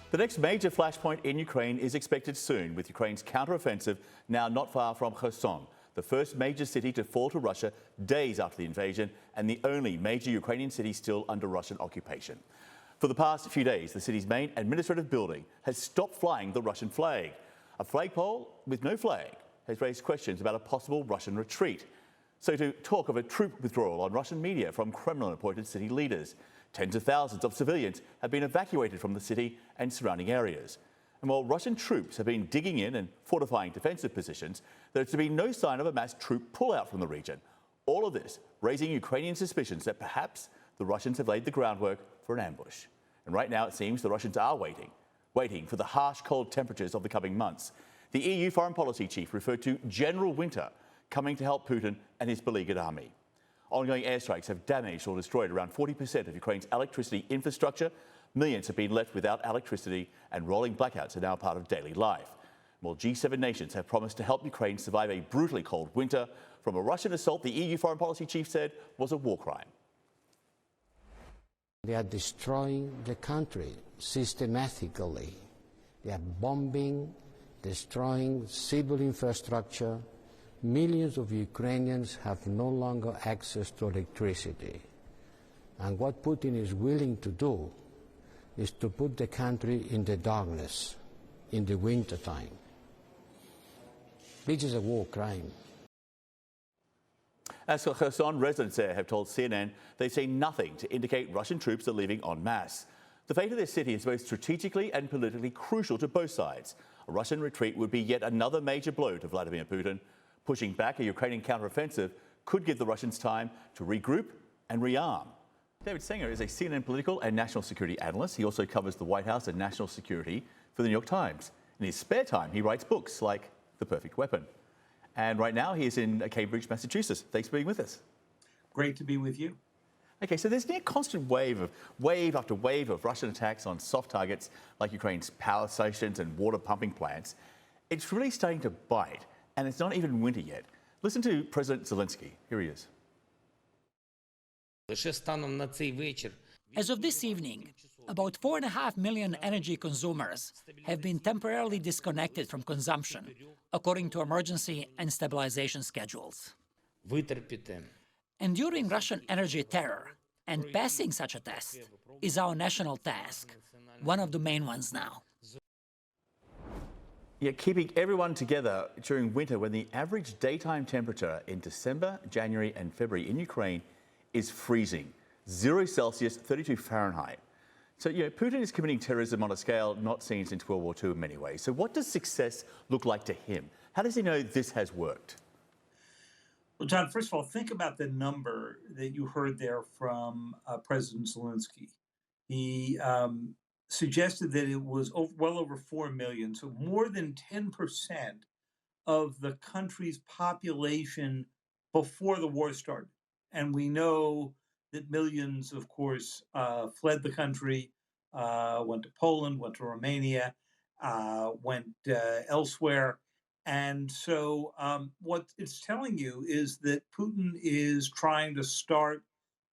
The next major flashpoint in Ukraine is expected soon, with Ukraine's counteroffensive now not far from Kherson, the first major city to fall to Russia days after the invasion and the only major Ukrainian city still under Russian occupation. For the past few days, the city's main administrative building has stopped flying the Russian flag. A flagpole with no flag has raised questions about a possible Russian retreat. So to talk of a troop withdrawal on Russian media from Kremlin-appointed city leaders. Tens of thousands of civilians have been evacuated from the city and surrounding areas. And while Russian troops have been digging in and fortifying defensive positions, there's been no sign of a mass troop pullout from the region. All of this raising Ukrainian suspicions that perhaps the Russians have laid the groundwork for an ambush. And right now it seems the Russians are waiting for the harsh, cold temperatures of the coming months. The EU foreign policy chief referred to General Winter coming to help Putin and his beleaguered army. Ongoing airstrikes have damaged or destroyed around 40% of Ukraine's electricity infrastructure. Millions have been left without electricity, and rolling blackouts are now part of daily life. While G7 nations have promised to help Ukraine survive a brutally cold winter from a Russian assault the EU foreign policy chief said was a war crime. They are destroying the country systematically. They are bombing, destroying civil infrastructure. Millions of Ukrainians have no longer access to electricity. And what Putin is willing to do is to put the country in the darkness in the wintertime. This is a war crime. As for Kherson, residents there have told CNN they've seen nothing to indicate Russian troops are leaving en masse. The fate of their city is both strategically and politically crucial to both sides. A Russian retreat would be yet another major blow to Vladimir Putin. Pushing back a Ukrainian counteroffensive could give the Russians time to regroup and rearm. David Sanger is a CNN political and national security analyst. He also covers the White House and national security for the New York Times. In his spare time, he writes books like The Perfect Weapon. And right now, he is in Cambridge, Massachusetts. Thanks for being with us. Great to be with you. Okay, so there's a constant wave after wave of Russian attacks on soft targets like Ukraine's power stations and water pumping plants. It's really starting to bite, and it's not even winter yet. Listen to President Zelensky. Here he is. As of this evening, about 4.5 million energy consumers have been temporarily disconnected from consumption, according to emergency and stabilization schedules. Enduring Russian energy terror and passing such a test is our national task, one of the main ones now. Yeah, keeping everyone together during winter when the average daytime temperature in December, January and February in Ukraine is freezing, 0 Celsius, 32 Fahrenheit. So, Putin is committing terrorism on a scale not seen since World War II in many ways. So what does success look like to him? How does he know this has worked? Well, John, first of all, think about the number that you heard there from President Zelensky. He suggested that it was well over 4 million, so more than 10% of the country's population before the war started. And we know that millions, of course, fled the country, went to Poland, went to Romania, went elsewhere. And so what it's telling you is that Putin is trying to start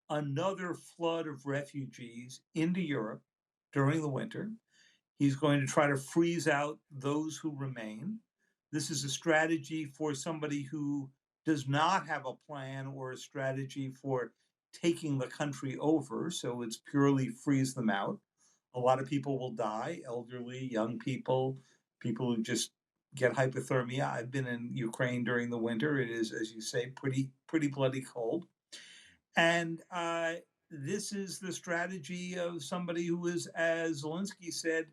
another flood of refugees into Europe during the winter. He's going to try to freeze out those who remain. This is a strategy for somebody who does not have a plan or a strategy for taking the country over. So it's purely freeze them out. A lot of people will die, elderly, young people, people who just get hypothermia. I've been in Ukraine during the winter. It is, as you say, pretty bloody cold. And this is the strategy of somebody who is, as Zelensky said,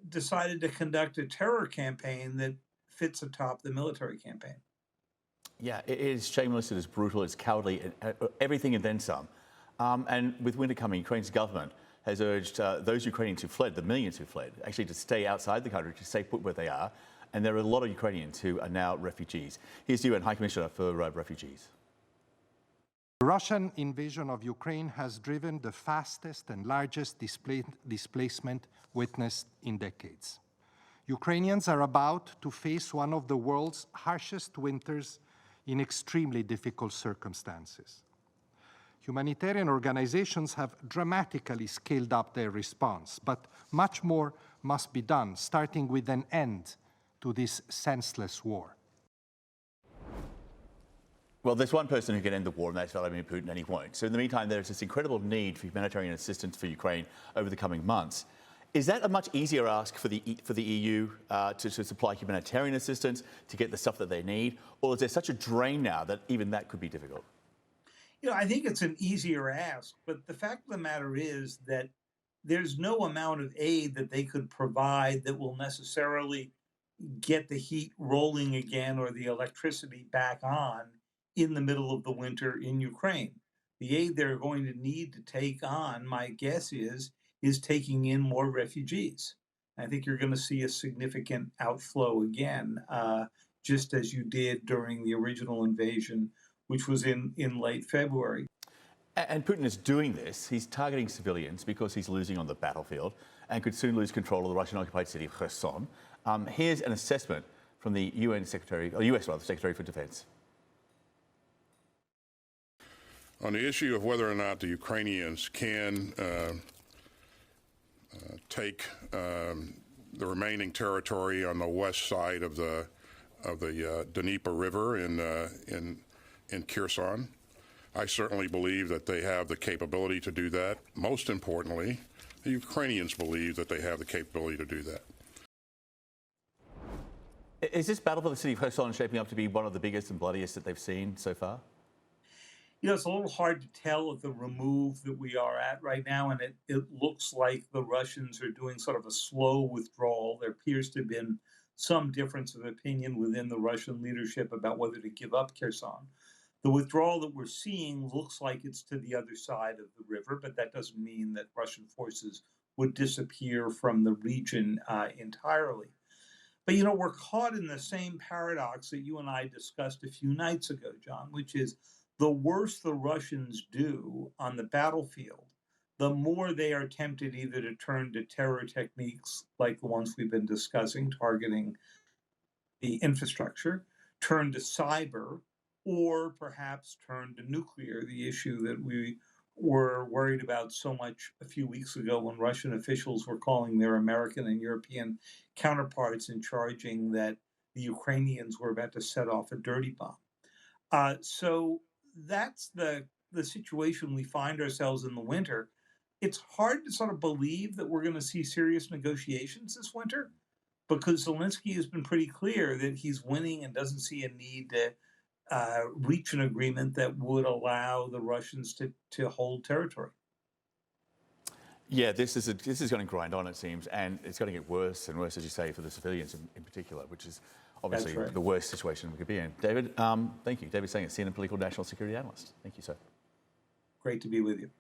decided to conduct a terror campaign that fits atop the military campaign. Yeah, it is shameless, it is brutal, it's cowardly, everything and then some. And with winter coming, Ukraine's government has urged those Ukrainians who fled, the millions who fled, actually to stay outside the country, to stay put where they are. And there are a lot of Ukrainians who are now refugees. Here's the UN High Commissioner for Refugees. The Russian invasion of Ukraine has driven the fastest and largest displacement witnessed in decades. Ukrainians are about to face one of the world's harshest winters in extremely difficult circumstances. Humanitarian organizations have dramatically scaled up their response, but much more must be done, starting with an end to this senseless war. Well, there's one person who can end the war, and that's Vladimir Putin, and he won't. So in the meantime, there's this incredible need for humanitarian assistance for Ukraine over the coming months. Is that a much easier ask for the EU to supply humanitarian assistance, to get the stuff that they need? Or is there such a drain now that even that could be difficult? You know, I think it's an easier ask, but the fact of the matter is that there's no amount of aid that they could provide that will necessarily get the heat rolling again or the electricity back on in the middle of the winter in Ukraine. The aid they're going to need to take on, my guess is taking in more refugees. I think you're going to see a significant outflow again, just as you did during the original invasion, which was in late February. And Putin is doing this. He's targeting civilians because he's losing on the battlefield and could soon lose control of the Russian-occupied city of Kherson. Here's an assessment from the US Secretary for Defense. On the issue of whether or not the Ukrainians can take the remaining territory on the west side of the Dnieper River in Kherson, I certainly believe that they have the capability to do that. Most importantly, the Ukrainians believe that they have the capability to do that. Is this battle for the city of Kherson shaping up to be one of the biggest and bloodiest that they've seen so far? You know, it's a little hard to tell at the remove that we are at right now, and it looks like the Russians are doing sort of a slow withdrawal. There appears to have been some difference of opinion within the Russian leadership about whether to give up Kherson. The withdrawal that we're seeing looks like it's to the other side of the river, but that doesn't mean that Russian forces would disappear from the region entirely. But, you know, we're caught in the same paradox that you and I discussed a few nights ago, John, which is the worse the Russians do on the battlefield, the more they are tempted either to turn to terror techniques like the ones we've been discussing, targeting the infrastructure, turn to cyber, or perhaps turn to nuclear, the issue that we were worried about so much a few weeks ago when Russian officials were calling their American and European counterparts and charging that the Ukrainians were about to set off a dirty bomb. So that's the situation we find ourselves in the winter. It's hard to sort of believe that we're going to see serious negotiations this winter because Zelensky has been pretty clear that he's winning and doesn't see a need to reach an agreement that would allow the Russians to hold territory. Yeah, this is going to grind on, it seems, and it's going to get worse and worse, as you say, for the civilians in particular, which is obviously the worst situation we could be in. David, thank you. David Sanger, CNN political national security analyst. Thank you, sir. Great to be with you.